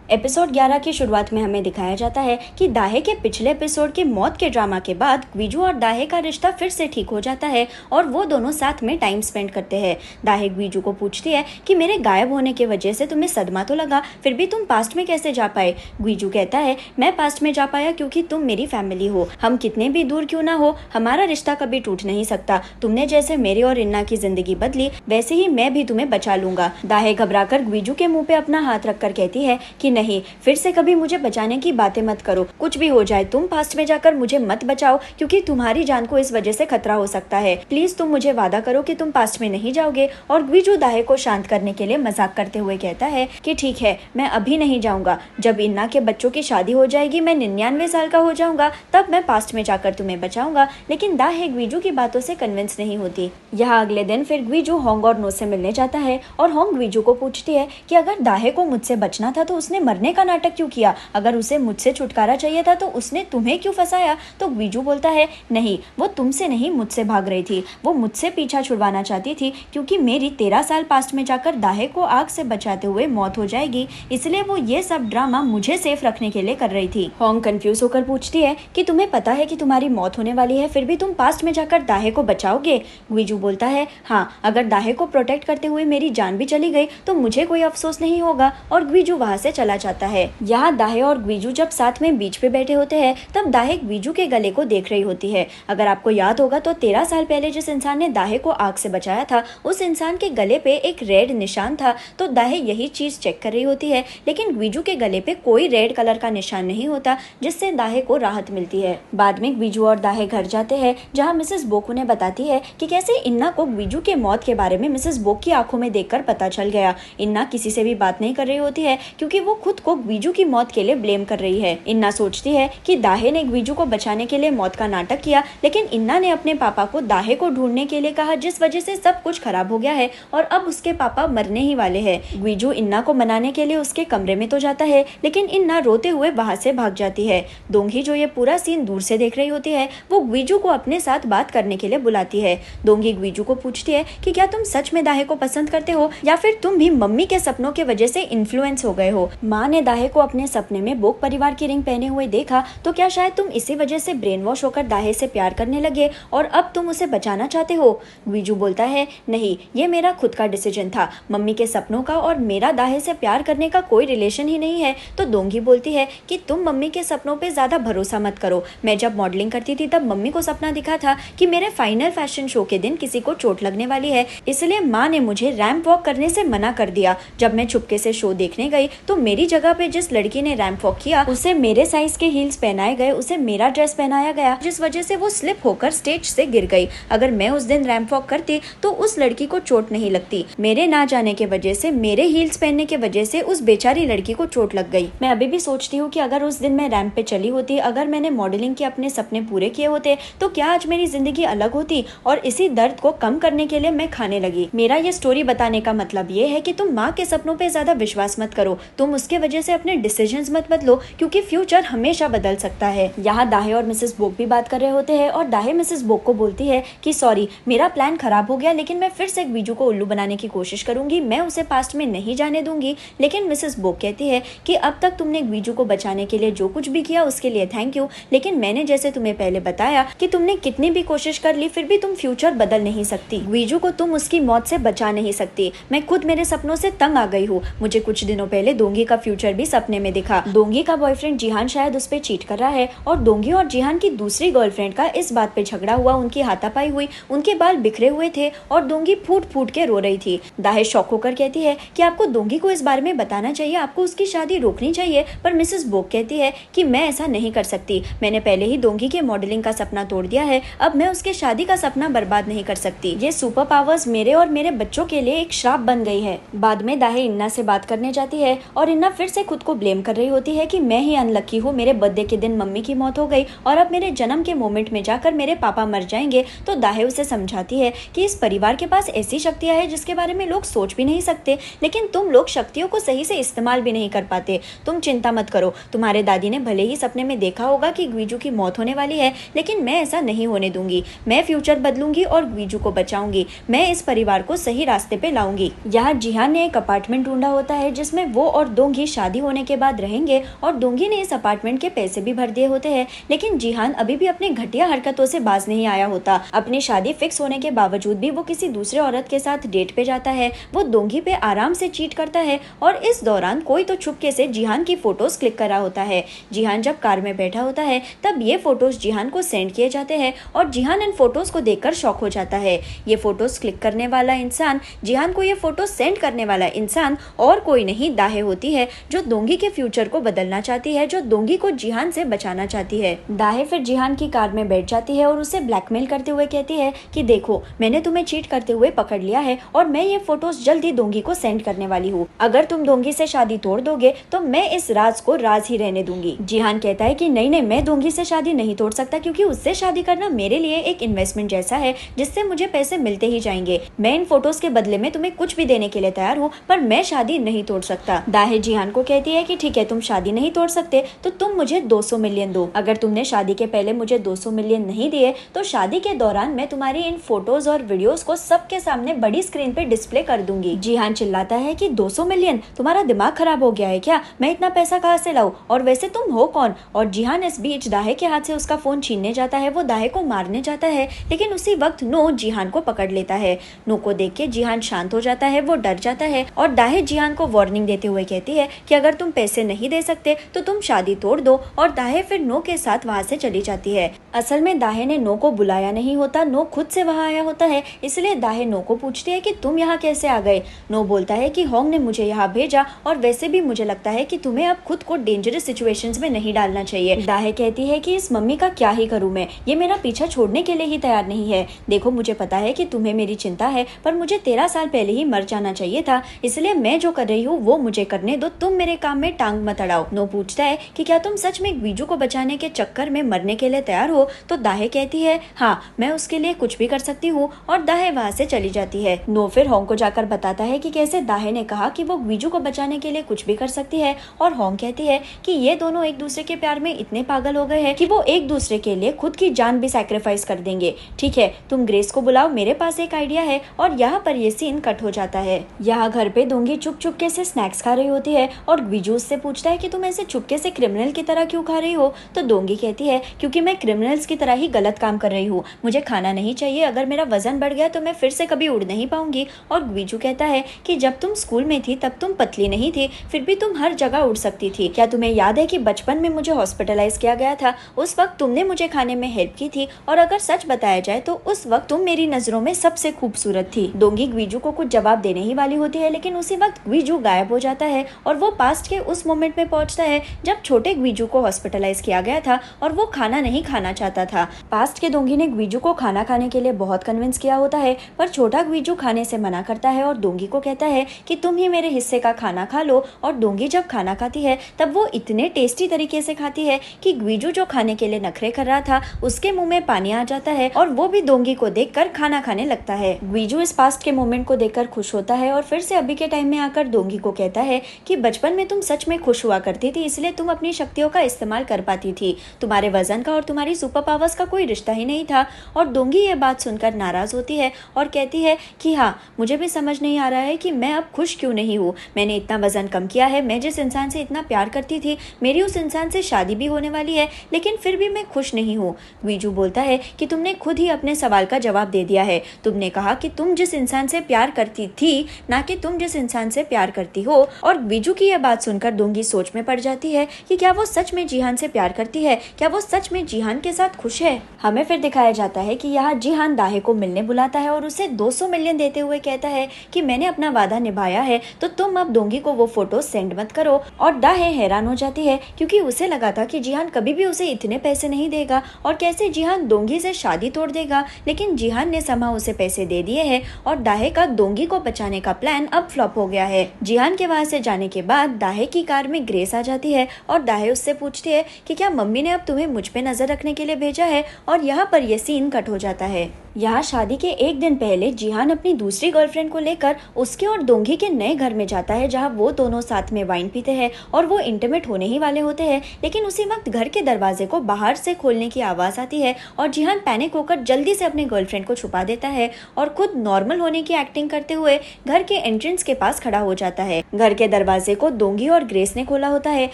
Episode 11 की शुरुआत में हमें दिखाया जाता है कि दाहे के पिछले एपिसोड की मौत के ड्रामा के बाद ग्वीजू और दाहे का रिश्ता फिर से ठीक हो जाता है और वो दोनों साथ में टाइम स्पेंड करते हैं। दाहे ग्वीजू को पूछती है कि मेरे गायब होने की वजह से तुम्हें सदमा तो लगा, फिर भी तुम पास्ट में कैसे जा पाए। ग्वीजू कहता है मैं पास्ट में जा पाया क्योंकि तुम मेरी फैमिली हो, हम कितने भी दूर क्यों ना हो हमारा रिश्ता कभी टूट नहीं सकता। तुमने जैसे मेरे और इन्ना की जिंदगी बदली वैसे ही मैं भी तुम्हें बचा लूंगा। दाहे घबराकर ग्वीजू के मुंह पे अपना हाथ रखकर कहती है कि नहीं, फिर से कभी मुझे बचाने की बातें मत करो, कुछ भी हो जाए तुम पास्ट में जाकर मुझे मत बचाओ क्योंकि तुम्हारी जान को इस वजह से खतरा हो सकता है। प्लीज तुम मुझे वादा करो कि तुम पास्ट में नहीं जाओगे। और ग्वीजू दाहे को शांत करने के लिए मजाक करते हुए कहता है कि ठीक है, मैं अभी नहीं जाऊंगा, जब इन्ना के बच्चों की शादी हो जाएगी, मैं 99 साल का हो जाऊंगा, तब मैं पास्ट में जाकर तुम्हें बचाऊंगा। लेकिन दाहे ग्वीजू की बातों से कन्विंस नहीं होती। यहाँ अगले दिन फिर ग्वीजू होंग और नो से मिलने जाता है और होंग ग्वीजू को पूछती है कि अगर दाहे को मुझसे बचना था तो उसने मरने का नाटक क्यों किया, अगर उसे मुझसे छुटकारा चाहिए था तो उसने तुम्हें क्यों फंसाया। तो ग्वीजू बोलता है नहीं, वो तुमसे नहीं मुझसे भाग रही थी, वो मुझसे पीछा छुड़वाना चाहती थी क्योंकि मेरी 13 साल पास्ट में जाकर दाहे को आग से बचाते हुए मौत हो जाएगी, इसलिए वो ये सब ड्रामा मुझे सेफ रखने के लिए कर रही थी। होंग कंफ्यूज होकर पूछती है कि तुम्हें पता है कि तुम्हारी मौत होने वाली है, फिर भी तुम पास्ट में जाकर दाहे को बचाओगे। ग्वीजू बोलता है हाँ, अगर दाहे को प्रोटेक्ट करते हुए मेरी जान भी चली गई तो मुझे कोई अफसोस नहीं होगा। और ग्वीजू वहाँ से चला जाता है। यहाँ दाहे और ग्वीजू जब साथ में बीच पे बैठे होते हैं तब दाहे ग्वीजू के गले को देख रही होती है। अगर आपको याद होगा तो 13 साल पहले जिस इंसान ने दाहे को आग से बचाया था उस इंसान के गले पे एक रेड निशान था, तो दाहे यही चीज चेक कर रही होती है, लेकिन ग्वीजू के गले पे कोई रेड कलर का निशान नहीं होता जिससे दाहे को राहत मिलती है। बाद में ग्वीजू और दाहे घर जाते हैं जहाँ मिसेस बोक उन्हें बताती है कि कैसे इन्ना को ग्वीजू के मौत के बारे में मिसेस बोक की आंखों में देखकर पता चल गया। इन्ना किसी से भी बात नहीं कर रही होती है क्योंकि वो खुद को ग्वीजू की मौत के लिए ब्लेम कर रही है। इन्ना सोचती है कि दाहे ने ग्वीजू को बचाने के लिए मौत का नाटक किया, लेकिन इन्ना ने अपने पापा को दाहे को ढूंढने के लिए कहा जिस वजह से सब कुछ खराब हो गया है और अब उसके पापा मरने ही वाले हैं। ग्वीजू इन्ना को मनाने के लिए उसके कमरे में तो जाता है, लेकिन इन्ना रोते हुए वहां से भाग जाती है। दोंगी जो ये पूरा सीन दूर से देख रही होती है वो ग्वीजू को अपने साथ बात करने के लिए बुलाती है। दोंगी ग्वीजू को पूछती है कि क्या तुम सच में दाहे को पसंद करते हो या फिर तुम भी मम्मी के सपनों की वजह से इन्फ्लुएंस हो गए हो। माँ ने दाहे को अपने सपने में बोक परिवार की रिंग पहने हुए देखा, तो क्या शायद तुम इसी वजह से ब्रेन वॉश होकर दाहे से प्यार करने लगे और अब तुम उसे बचाना चाहते हो। ग्वीजू बोलता है नहीं, ये मेरा खुद का डिसीजन था, मम्मी के सपनों का और मेरा दाहे से प्यार करने का कोई रिलेशन ही नहीं है। तो दोंगी बोलती है कि तुम मम्मी के सपनों पे ज्यादा भरोसा मत करो, मैं जब मॉडलिंग करती थी तब मम्मी को सपना दिखा था कि मेरे फाइनल फैशन शो के दिन किसी को चोट लगने वाली है, इसलिए माँ ने मुझे रैंप वॉक करने से मना कर दिया। जब मैं चुपके से शो देखने गई तो मेरी जगह पे जिस लड़की ने रैंप वॉक किया उसे मेरे साइज के हील्स पहनाए गए, उसे मेरा ड्रेस पहनाया गया, जिस वजह से वो स्लिप होकर स्टेज से गिर गई। अगर मैं उस दिन रैंप वॉक करती तो उस लड़की को चोट नहीं लगती, मेरे ना जाने के वजह से, मेरे हील्स पहनने के वजह से उस बेचारी लड़की को चोट लग गई। मैं अभी भी सोचती हूँ कि अगर उस दिन मैं रैंप पे चली होती, अगर मैंने मॉडलिंग के अपने सपने पूरे किए होते तो क्या आज मेरी जिंदगी अलग होती। और इसी दर्द को कम करने के लिए मैं खाने लगी। मेरा ये स्टोरी बताने का मतलब ये है कि तुम माँ के सपनों पे ज्यादा विश्वास मत करो, तुम उसके वजह से अपने डिसीजंस मत बदलो क्योंकि फ्यूचर हमेशा बदल सकता है। यहाँ दाहे और मिसेस बोक भी बात कर रहे होते हैं और दाहे मिसेस बोक को बोलती है कि सॉरी, मेरा प्लान खराब हो गया, लेकिन मैं फिर से ग्वीजू को उल्लू बनाने की कोशिश करूंगी, मैं उसे पास्ट में नहीं जाने दूंगी। लेकिन मिसेस बोक कहती है कि अब तक तुमने ग्वीजू को बचाने के लिए जो कुछ भी किया उसके लिए थैंक यू, लेकिन मैंने जैसे तुम्हें पहले बताया कि तुमने कितनी भी कोशिश कर ली फिर भी तुम फ्यूचर बदल नहीं सकती। ग्वीजू को तुम उसकी मौत से बचा नहीं सकती। मैं खुद मेरे सपनों से तंग आ गई हूँ। मुझे कुछ दिनों पहले दोंगी का फ्यूचर भी सपने में दिखा। दोंगी का बॉयफ्रेंड जिहान शायद उस पे चीट कर रहा है और दोंगी और जिहान की दूसरी गर्लफ्रेंड का इस बात पे झगड़ा हुआ, उनकी हाथापाई हुई, उनके बाल बिखरे हुए थे और दोंगी फूट फूट के रो रही थी। दाहे शॉक होकर कहती है कि आपको दोंगी को इस बारे में बताना चाहिए, आपको उसकी शादी रोकनी चाहिए। पर मिसेस बोक कहती है कि मैं ऐसा नहीं कर सकती, मैंने पहले ही दोंगी के मॉडलिंग का सपना तोड़ दिया है, अब मैं उसके शादी का सपना बर्बाद नहीं कर सकती। ये सुपर पावर्स मेरे और मेरे बच्चों के लिए एक श्राप बन गई है। बाद में दाहे इन्ना से बात करने जाती है और इन्ना फिर से खुद को ब्लेम कर रही होती है कि मैं ही अनलकी हूँ, मेरे बर्थडे के दिन मम्मी की मौत हो गई और अब मेरे जन्म के मोमेंट में जाकर मेरे पापा मर जाएंगे। तो दाहे उसे समझाती है कि इस परिवार के पास ऐसी शक्तियां हैं जिसके बारे में लोग सोच भी नहीं सकते, लेकिन तुम लोग शक्तियों को सही से इस्तेमाल भी नहीं कर पाते। तुम चिंता मत करो, तुम्हारे दादी ने भले ही सपने में देखा होगा कि ग्वीजू की मौत होने वाली है, लेकिन मैं ऐसा नहीं होने दूंगी। मैं फ्यूचर बदलूंगी और ग्वीजू को बचाऊंगी, मैं इस परिवार को सही रास्ते पे लाऊंगी। यहाँ जिहान ने एक अपार्टमेंट ढूंढा होता है जिसमें वो और दोंगी दोंगी शादी होने के बाद रहेंगे और दोंगी ने इस अपार्टमेंट के पैसे भी भर दिए होते हैं, लेकिन जिहान अभी भी अपने घटिया हरकतों से बाज नहीं आया होता। अपनी शादी फिक्स होने के बावजूद भी वो किसी दूसरे औरत के साथ डेट पे जाता है। वो दोंगी पे आराम से चीट करता है और इस दौरान कोई तो चुपके से जिहान की फोटोज क्लिक कर रहा होता है। जिहान जब कार में बैठा होता है तब ये फोटोज जिहान को सेंड किए जाते हैं और जिहान इन फोटोज को देखकर शॉक हो जाता है। ये फोटोज क्लिक करने वाला इंसान, जिहान को ये फोटो सेंड करने वाला इंसान और कोई नहीं दाहे होती है, जो दोंगी के फ्यूचर को बदलना चाहती है, जो दोंगी को जिहान से बचाना चाहती है। दाहे फिर जिहान की कार में बैठ जाती है और उसे ब्लैकमेल करते हुए कहती है कि देखो, मैंने तुम्हें चीट करते हुए पकड़ लिया है और मैं ये फोटोज जल्द ही दोंगी को सेंड करने वाली हूँ। अगर तुम दोंगी से शादी तोड़ दोगे तो मैं इस राज को राज ही रहने दूंगी। जिहान कहता है कि नहीं, मैं दोंगी से शादी नहीं तोड़ सकता, क्योंकि उससे शादी करना मेरे लिए एक इन्वेस्टमेंट जैसा है जिससे मुझे पैसे मिलते ही जाएंगे। मैं इन फोटोज के बदले में तुम्हें कुछ भी देने के लिए तैयार हूँ, पर मैं शादी नहीं तोड़ सकता। दाहे जिहान को कहती है कि ठीक है, तुम शादी नहीं तोड़ सकते तो तुम मुझे 200 मिलियन दो। अगर तुमने शादी के पहले मुझे 200 मिलियन नहीं दिए तो शादी के दौरान मैं तुम्हारी इन फोटोज और वीडियोस को सबके सामने बड़ी स्क्रीन पे डिस्प्ले कर दूंगी। जिहान चिल्लाता है कि 200 मिलियन, तुम्हारा दिमाग खराब हो गया है क्या? मैं इतना पैसा कहाँ से लाऊं? और वैसे तुम हो कौन? और जिहान इस बीच दाहे के हाथ से उसका फोन छीनने जाता है। वो दाहे को मारने जाता है, लेकिन उसी वक्त नो जिहान को पकड़ लेता है। नो को देख के जिहान शांत हो जाता है, वो डर जाता है और दाहे जिहान को वार्निंग देते हुए कहती है कि अगर तुम पैसे नहीं दे सकते तो तुम शादी तोड़ दो। और दाहे फिर नो के साथ वहाँ से चली जाती है। असल में दाहे ने नो को बुलाया नहीं होता, नो खुद से वहाँ आया होता है, इसलिए दाहे नो को पूछती है कि तुम यहाँ कैसे आ गए। नो बोलता है कि होंग ने मुझे यहाँ भेजा और वैसे भी मुझे लगता है कि तुम्हें अब खुद को डेंजरस सिचुएशंस में नहीं डालना चाहिए। दाहे कहती है कि इस मम्मी का क्या ही करूँ मैं, ये मेरा पीछा छोड़ने के लिए ही तैयार नहीं है। देखो, मुझे पता है कि तुम्हें मेरी चिंता है, पर मुझे 13 साल पहले ही मर जाना चाहिए था, इसलिए मैं जो कर रही हूँ वो मुझे करने दो, तुम मेरे काम में टांग मत अड़ाओ। नो पूछता है कि क्या तुम सच में वीजू को बचाने के चक्कर में मरने के लिए तैयार हो? तो दाहे कहती है हाँ, मैं उसके लिए कुछ भी कर सकती हूँ, और दाहे वहाँ से चली जाती है। नो फिर होंग को जाकर बताता है कि कैसे दाहे ने कहा कि वो वीजू को बचाने के लिए कुछ भी कर सकती है, और होंग कहती है कि ये दोनों एक दूसरे के प्यार में इतने पागल हो गए हैं कि वो एक दूसरे के लिए खुद की जान भी सैक्रिफाइस कर देंगे। ठीक है, तुम ग्रेस को बुलाओ, मेरे पास एक आइडिया है। और यहाँ पर ये सीन कट हो जाता है। यहाँ घर पे दोंगी चुप चुपके से स्नैक्स खा रही होती है और वीजू उससे पूछता है कि तुम ऐसे चुपके से क्रिमिनल की तरह क्यों खा रही हो? तो दोंगी कहती है क्योंकि मैं क्रिमिनल्स की तरह ही गलत काम कर रही हूँ, मुझे खाना नहीं चाहिए, अगर मेरा वजन बढ़ गया तो मैं फिर से कभी उड़ नहीं पाऊंगी। और वीजू कहता है कि जब तुम स्कूल में थी तब तुम पतली नहीं थी, फिर भी तुम हर जगह उड़ सकती थी। क्या तुम्हें याद है कि बचपन में मुझे हॉस्पिटलाइज किया गया था? उस वक्त तुमने मुझे खाने में हेल्प की थी, और अगर सच बताया जाए तो उस वक्त तुम मेरी नजरों में सबसे खूबसूरत थी। दोंगी ग्वीजू को कुछ जवाब देने ही वाली होती है, लेकिन उसी वक्त ग्वीजू गायब हो जाता है और वो पास्ट के उस मोमेंट में पहुंचता है जब छोटे ग्वीजू को हॉस्पिटलाइज किया गया था और वो खाना नहीं खाना चाहता था। पास्ट के दोंगी ने ग्वीजू को खाना खाने के लिए बहुत कन्विंस किया होता है, पर छोटा ग्वीजू खाने से मना करता है और दोंगी को कहता है कि तुम ही मेरे हिस्से का खाना खा लो। और दोंगी जब खाना खाती है तब वो इतने टेस्टी तरीके से खाती है कि ग्वीजू जो खाने के लिए नखरे कर रहा था उसके मुंह में पानी आ जाता है और वो भी दोंगी को देखकर खाना खाने लगता है। ग्वीजू इस पास्ट के मोमेंट को देखकर खुश होता है और फिर से अभी के टाइम में आकर दोंगी को कहता है कि बचपन में तुम सच में खुश हुआ करती थी, इसलिए तुम अपनी शक्तियों का इस्तेमाल कर पाती थी, तुम्हारे वजन का और तुम्हारी सुपर पावर्स का कोई रिश्ता ही नहीं था। और दोंगी ये बात सुनकर नाराज होती है और कहती है कि हाँ, मुझे भी समझ नहीं आ रहा है कि मैं अब खुश क्यों नहीं हूँ। मैंने इतना वजन कम किया है, मैं जिस इंसान से इतना प्यार करती थी, मेरी उस इंसान से शादी भी होने वाली है, लेकिन फिर भी मैं खुश नहीं हूँ। ग्वीजू बोलता है कि तुमने खुद ही अपने सवाल का जवाब दे दिया है, तुमने कहा कि तुम जिस इंसान से प्यार करती थी, ना कि तुम जिस इंसान से प्यार करती हो। और ग्वीजू की यह बात सुनकर दोंगी सोच में पड़ जाती है कि क्या वो सच में जिहान से प्यार करती है, क्या वो सच में जिहान के साथ खुश है। हमें फिर दिखाया जाता है कि यहाँ जिहान दाहे को मिलने बुलाता है और उसे 200 मिलियन देते हुए कहता है कि मैंने अपना वादा निभाया है, तो तुम अब दोंगी को वो फोटो सेंड मत करो। और दाहे हैरान हो जाती है क्योंकि उसे लगा था कि जिहान कभी भी उसे इतने पैसे नहीं देगा और कैसे जिहान दोंगी से शादी तोड़ देगा, लेकिन जिहान ने समा उसे पैसे दे दिए हैं और दाहे का दोंगी को बचाने का प्लान अब फ्लॉप हो गया है। जिहान के वहां से जाने के बाद दाहे की कार में ग्रेस आ जाती है और दाहे उससे पूछती है कि क्या मम्मी ने अब तुम्हें मुझ पे नजर रखने के लिए भेजा है। और यहाँ पर यह सीन कट हो जाता है। यहाँ शादी के एक दिन पहले जिहान अपनी दूसरी गर्लफ्रेंड को लेकर उसके और दोंगी के नए घर में जाता है, जहाँ वो दोनों साथ में वाइन पीते हैं और वो इंटीमेट होने ही वाले होते हैं। लेकिन उसी वक्त घर के दरवाजे को बाहर से खोलने की आवाज आती है और जिहान पैनिक होकर जल्दी से अपने गर्लफ्रेंड को छुपा देता है और खुद नॉर्मल होने की एक्टिंग करते हुए घर के एंट्रेंस के पास खड़ा हो जाता है। घर के दरवाजे को दोंगी और ग्रेस ने खोला होता है,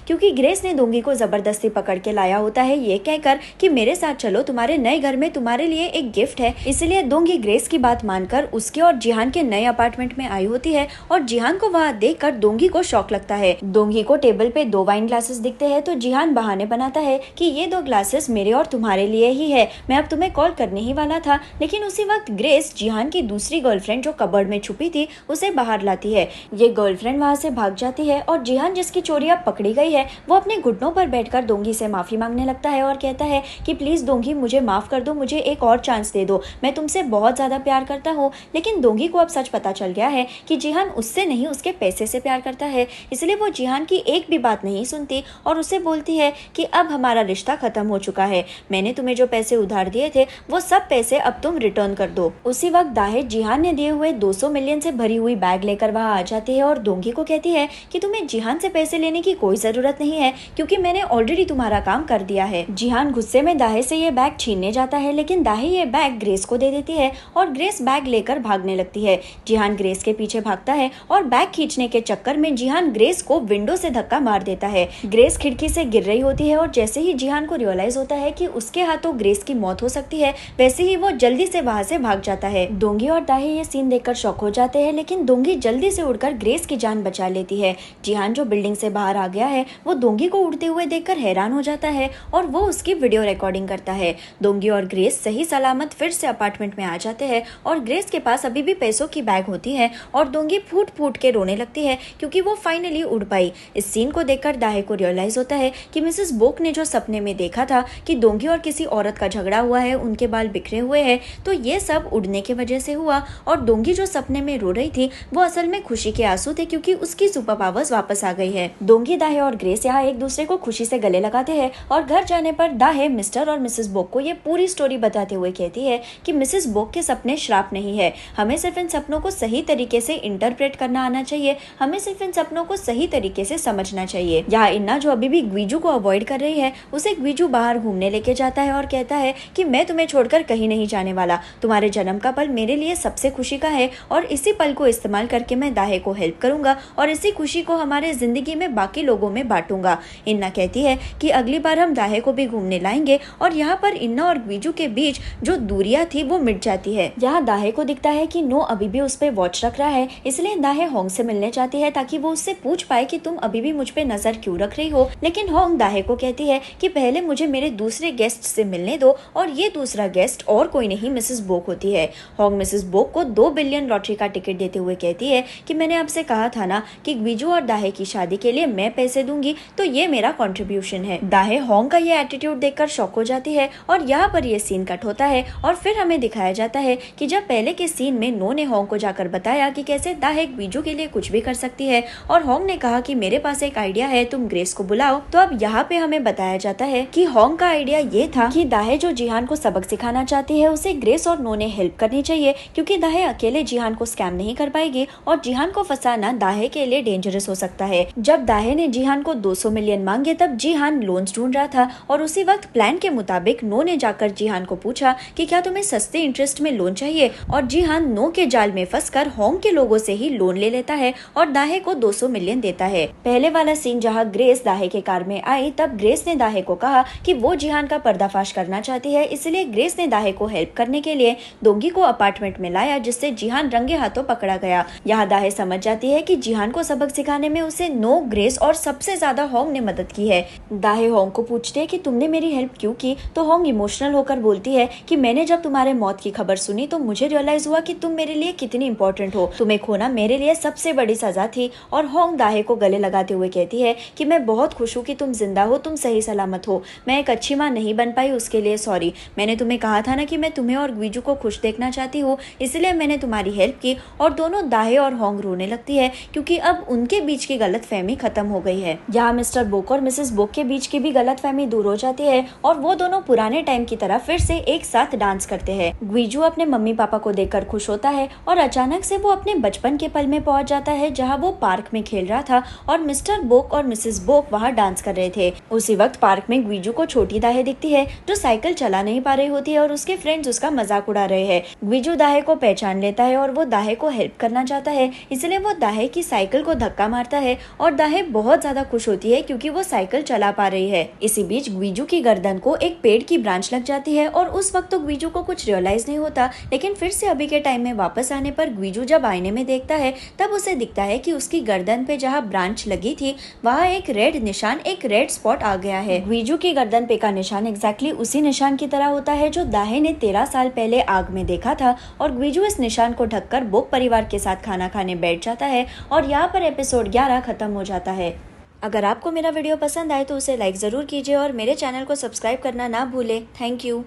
क्योंकि ग्रेस ने दोंगी को जबरदस्ती पकड़ के लाया होता है, ये कहकर कि मेरे साथ चलो, तुम्हारे नए घर में तुम्हारे लिए एक गिफ्ट है। इसलिए दोंगी ग्रेस की बात मानकर उसके और जिहान के नए अपार्टमेंट में आई होती है और जिहान को वहाँ देखकर दोंगी को शॉक लगता है। दोंगी को टेबल पे 2 वाइन ग्लासेस दिखते हैं तो जिहान बहाने बनाता है कि ये 2 ग्लासेस मेरे और तुम्हारे लिए ही है, मैं अब तुम्हें कॉल करने ही वाला था। लेकिन उसी वक्त ग्रेस जिहान की दूसरी गर्लफ्रेंड जो कबर्ड में छुपी थी उसे बाहर लाती है। ये गर्लफ्रेंड वहाँ से भाग जाती है और जिहान, जिसकी चोरी अब पकड़ी गई है, वो अपने घुटनों पर बैठकर दोंगी से माफी मांगने लगता है और कहता है कि प्लीज दोंगी, मुझे माफ कर दो, मुझे एक और चांस दे दो, मैं तुमसे बहुत ज्यादा प्यार करता हूँ। लेकिन दोंगी को अब सच पता चल गया है कि जिहान उससे नहीं उसके पैसे से प्यार करता है, इसलिए वो जिहान की एक भी बात नहीं सुनती और उसे बोलती है कि अब हमारा रिश्ता खत्म हो चुका है, मैंने तुम्हें जो पैसे उधार दिए थे वो सब पैसे अब तुम रिटर्न कर दो। उसी वक्त दाहे जिहान ने दिए हुए 200 मिलियन से भरी हुई बैग लेकर वहाँ आ जाती है और दोंगी को कहती है कि तुम्हें जिहान से पैसे लेने की कोई जरूरत नहीं है, क्योंकि मैंने ऑलरेडी तुम्हारा काम कर दिया है। जिहान गुस्से में दाहे से ये बैग छीनने जाता है, लेकिन दाहे ये बैग ग्रेस को दे देती है और ग्रेस बैग लेकर भागने लगती है। जिहान ग्रेस के पीछे भागता है और बैग खींचने के चक्कर में जिहान ग्रेस को विंडो से धक्का मार देता है। ग्रेस खिड़की से गिर रही होती है और जैसे ही जिहान को रियलाइज होता है कि उसके हाथों ग्रेस की मौत हो सकती है, वैसे ही वो जल्दी से वहाँ से भाग जाता है। दोंगी और दाहे ये सीन देखकर शॉक हो जाते हैं, लेकिन दोंगी जल्दी से उड़कर ग्रेस की जान बचा लेती है। जिहान जो बिल्डिंग से बाहर आ गया है वो दोंगी को उड़ते हुए देखकर हैरान हो जाता है और वो उसकी वीडियो रिकॉर्डिंग करता है। दोंगी और ग्रेस सही सलामत फिर से अपार्टमेंट में आ जाते हैं और ग्रेस के पास अभी भी पैसों की बैग होती है और दोंगी फूट फूट के रोने लगती है क्योंकि वो फाइनली उड़ पाई। इस सीन को देखकर दाहे को रियलाइज होता है कि मिसेस बोक ने जो सपने में देखा था कि दोंगी और किसी औरत का झगड़ा हुआ है, उनके बाल बिखरे हुए हैं, तो ये सब उड़ने की वजह से हुआ और दोंगी जो सपने में रो रही थी वो असल में खुशी के आंसू थे, क्योंकि उसकी सुपर पावर्स वापस आ गई है। दोंगी, दाहे और ग्रेस यहाँ एक दूसरे को खुशी से गले लगाते हैं और घर जाने पर दाहे मिस्टर और मिसेस बोक को ये पूरी स्टोरी बताते हुए कहती है कि मिसेस बोक के सपने श्राप नहीं है, हमें सिर्फ इन सपनों को सही तरीके से इंटरप्रेट करना आना चाहिए, हमें सिर्फ इन सपनों को सही तरीके से समझना चाहिए। यहाँ इन्ना, जो अभी भी ग्वीजू को अवॉइड कर रही है, उसे ग्वीजू बाहर घूमने लेके जाता है और कहता है कि मैं तुम्हें छोड़कर कहीं नहीं जाने वाला, तुम्हारे जन्म का पल मेरे लिए सबसे खुशी का है और इसी पल को इस्तेमाल करके मैं दाहे को हेल्प करूंगा और इसी खुशी को हमारे जिंदगी में बाकी लोगों में बांटूंगा। इन्ना कहती है कि अगली बार हम दाहे को भी घूमने लाएंगे और यहाँ पर इन्ना और ग्वीजू के बीच जो दूरियां थी वो मिट जाती है। यहाँ दाहे को दिखता है कि नो अभी भी उस पे वॉच रख रहा है, इसलिए दाहे होंग से मिलने चाहती है ताकि वो उससे पूछ पाए कि तुम अभी भी मुझ पे नजर क्यों रख रही हो। लेकिन होंग दाहे को कहती है कि पहले मुझे मेरे दूसरे गेस्ट से मिलने दो और ये दूसरा गेस्ट और कोई नहीं मिसेस बोक होती है। होंग मिसेस बोक को 2 बिलियन लॉटरी का टिकट देते हुए कहती है कि मैंने आपसे कहा था ना कि ग्वीजू और दाहे की शादी के लिए मैं पैसे दूंगी, तो ये मेरा कंट्रीब्यूशन है। दाहे होंग का ये एटीट्यूड देखकर शॉक हो जाती है और यहाँ पर ये सीन कट होता है और फिर हमें दिखाया जाता है कि जब पहले के सीन में नो ने होंग को जाकर बताया कि कैसे दाहे ग्वीजू के लिए कुछ भी कर सकती है और होंग ने कहा कि मेरे पास एक आइडिया है, तुम ग्रेस को बुलाओ, तो अब यहाँ पे हमें बताया जाता है कि होंग का आइडिया ये था कि दाहे जो जिहान को सबक सिखाना चाहती है उसे ग्रेस और नो ने हेल्प करनी चाहिए, क्योंकि दाहे अकेले जिहान को स्कैम नहीं कर पाएगी और जिहान को फंसाना दाहे के लिए डेंजरस हो सकता है। जब दाहे ने जिहान को 200 मिलियन मांगे तब जिहान लोन्स ढूंढ रहा था और उसी वक्त प्लान के मुताबिक नो ने जाकर जिहान को पूछा कि क्या तुम्हें सस्ते इंटरेस्ट में लोन चाहिए, और जिहान नो के जाल में फंसकर होंग के लोगों से ही लोन ले लेता है और दाहे को 200 मिलियन देता है। पहले वाला सीन जहाँ ग्रेस दाहे के कार में आई तब ग्रेस ने दाहे को कहा कि वो जिहान का पर्दाफाश करना चाहती है, इसलिए ग्रेस ने दाहे को हेल्प करने के लिए दोंगी को अपार्टमेंट में लाया, जिससे जिहान रंगे हाथों पकड़ा गया। यहाँ दाहे समझ जाती है कि जिहान को सबक सिखाने में उसे नो, ग्रेस और सबसे ज्यादा होंग ने मदद की है। दाहे होंग को पूछती है कि तुमने मेरी हेल्प क्यों की, तो होंग इमोशनल होकर बोलती है कि मैंने जब तुम्हारे मौत की खबर सुनी तो मुझे रियलाइज हुआ कि तुम मेरे लिए कितनी इंपॉर्टेंट हो, तुम्हें खोना मेरे लिए सबसे बड़ी सजा थी। और होंग दाहे को गले लगाते हुए कहती है कि मैं बहुत खुश हूँ कि तुम जिंदा हो, तुम सही सलामत हो, मैं एक अच्छी माँ नहीं बन पाई उसके लिए सॉरी, मैंने तुम्हें कहा था ना कि मैं तुम्हें और ग्वीजू को खुश देखना चाहती हूँ, इसलिए मैंने तुम्हारी हेल्प की। और दोनों दाहे और होंग रोने लगती है क्योंकि अब उनके बीच की गलतफहमी खत्म हो गई है। यहाँ मिस्टर बोक और मिसेस बोक के बीच की भी गलतफहमी दूर हो जाती है और वो दोनों पुराने टाइम की तरह फिर से एक साथ डांस करते करते हैं। ग्वीजू अपने मम्मी पापा को देखकर खुश होता है और अचानक से वो अपने बचपन के पल में पहुंच जाता है जहां वो पार्क में खेल रहा था और मिस्टर बोक और मिसेस बोक वहां डांस कर रहे थे। उसी वक्त पार्क में ग्वीजू को छोटी दाहे दिखती है जो साइकिल चला नहीं पा रही होती है और उसके फ्रेंड्स उसका मजाक उड़ा रहे हैं। ग्वीजू दाहे को पहचान लेता है और वो दाहे को हेल्प करना चाहता है, इसलिए वो दाहे की साइकिल को धक्का मारता है और दाहे बहुत ज्यादा खुश होती है क्योंकि वो साइकिल चला पा रही है। इसी बीच ग्वीजू की गर्दन को एक पेड़ की ब्रांच लग जाती है और उस वक्त तो ग्वीजू को कुछ रियलाइज नहीं होता, लेकिन फिर से अभी के टाइम में वापस आने पर ग्वीजू जब आईने में देखता है तब उसे दिखता है कि उसकी गर्दन पे जहाँ ब्रांच लगी थी वहाँ एक रेड निशान, एक रेड स्पॉट आ गया है। ग्वीजू की गर्दन पे का निशान एग्जैक्टली उसी निशान की तरह होता है जो दाहे ने 13 साल पहले आग में देखा था और ग्वीजू इस निशान को ढककर बोक परिवार के साथ खाना खाने बैठ जाता है और यहाँ पर एपिसोड 11 खत्म हो जाता है। अगर आपको मेरा वीडियो पसंद आए तो उसे लाइक ज़रूर कीजिए और मेरे चैनल को सब्सक्राइब करना ना भूलें। Thank you.